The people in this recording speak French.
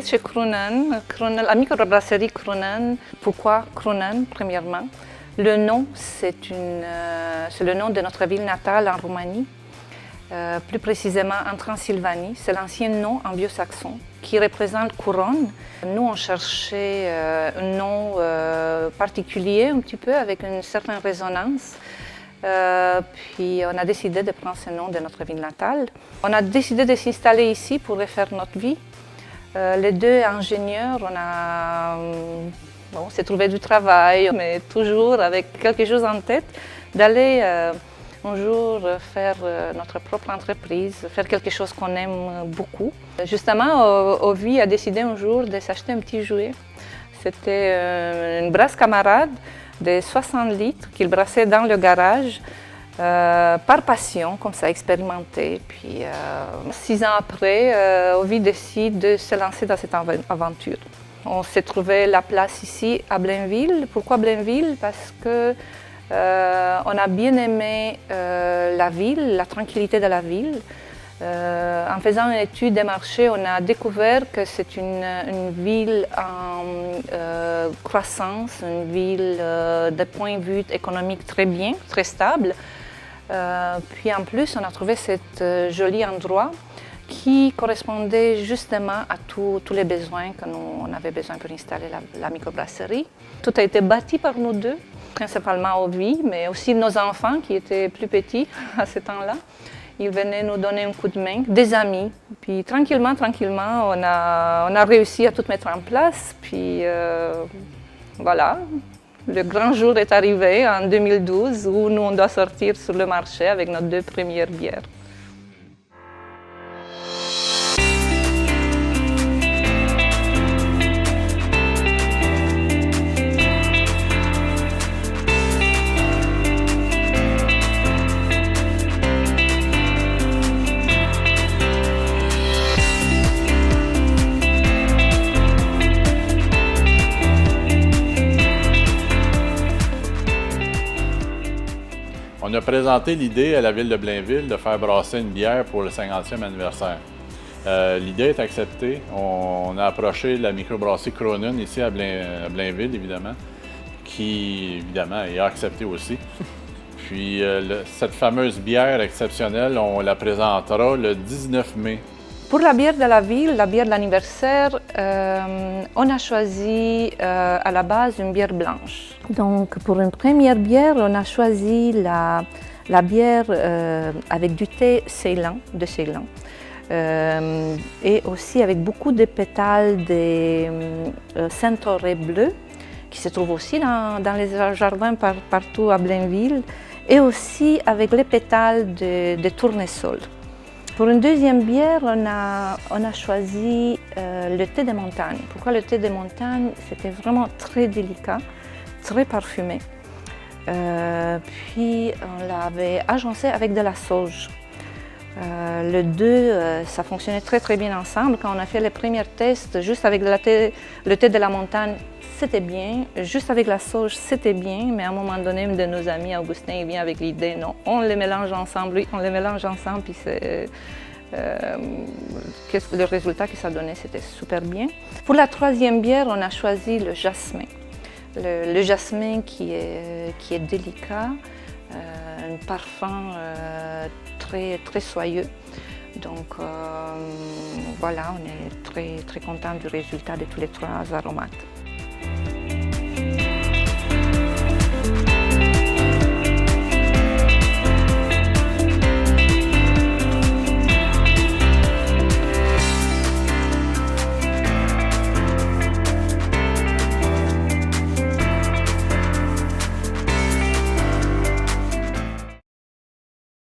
êtes chez Kronen, la microbrasserie Kronen. Pourquoi Kronen, premièrement? Le nom, c'est le nom de notre ville natale en Roumanie, plus précisément en Transylvanie. C'est l'ancien nom en vieux-saxon qui représente couronne. Nous, on cherchait un nom particulier, un petit peu, avec une certaine résonance. Puis on a décidé de prendre ce nom de notre ville natale. On a décidé de s'installer ici pour refaire notre vie. Les deux ingénieurs, on s'est trouvé du travail, mais toujours avec quelque chose en tête, d'aller un jour faire notre propre entreprise, faire quelque chose qu'on aime beaucoup. Justement, Ovi a décidé un jour de s'acheter un petit jouet. C'était une brasse camarade de 60 litres qu'il brassait dans le garage par passion, comme ça, expérimenté. Puis 6 ans après, Ovi décide de se lancer dans cette aventure. On s'est trouvé la place ici à Blainville. Pourquoi Blainville? Parce que on a bien aimé la ville, la tranquillité de la ville. En faisant une étude des marchés, on a découvert que c'est une ville en croissance, une ville de point de vue économique très bien, très stable. Puis en plus, on a trouvé cet joli endroit qui correspondait justement à tous les besoins que nous on avait besoin pour installer la microbrasserie. Tout a été bâti par nous deux, principalement Ovi, mais aussi nos enfants qui étaient plus petits à ce temps-là. Ils venaient nous donner un coup de main, des amis. Puis tranquillement, on a réussi à tout mettre en place. Puis voilà, le grand jour est arrivé en 2012 où nous on doit sortir sur le marché avec nos 2 premières bières. On a présenté l'idée à la ville de Blainville de faire brasser une bière pour le 50e anniversaire. L'idée est acceptée. On a approché la microbrasserie Kronen ici à Blainville, évidemment, qui, évidemment, a accepté aussi. Puis, cette fameuse bière exceptionnelle, on la présentera le 19 mai. Pour la bière de la ville, la bière de l'anniversaire, on a choisi à la base une bière blanche. Donc pour une première bière, on a choisi la bière avec du thé de Ceylan. Et aussi avec beaucoup de pétales de centaurée bleu qui se trouvent aussi dans les jardins partout à Blainville, et aussi avec les pétales de tournesol. Pour une deuxième bière, on a choisi le thé de montagne. Pourquoi le thé de montagne? C'était vraiment très délicat, très parfumé. Puis on l'avait agencé avec de la sauge. Le deux, ça fonctionnait très bien ensemble. Quand on a fait les premiers tests, juste avec le thé de la montagne, c'était bien. Juste avec la sauge, c'était bien. Mais à un moment donné, un de nos amis, Augustin, il vient avec l'idée, non, on les mélange ensemble. Oui, on les mélange ensemble, puis le résultat que ça donnait, c'était super bien. Pour la troisième bière, on a choisi le jasmin. Le jasmin qui est délicat, un parfum très soyeux. Donc voilà, on est très content du résultat de tous les 3 aromates.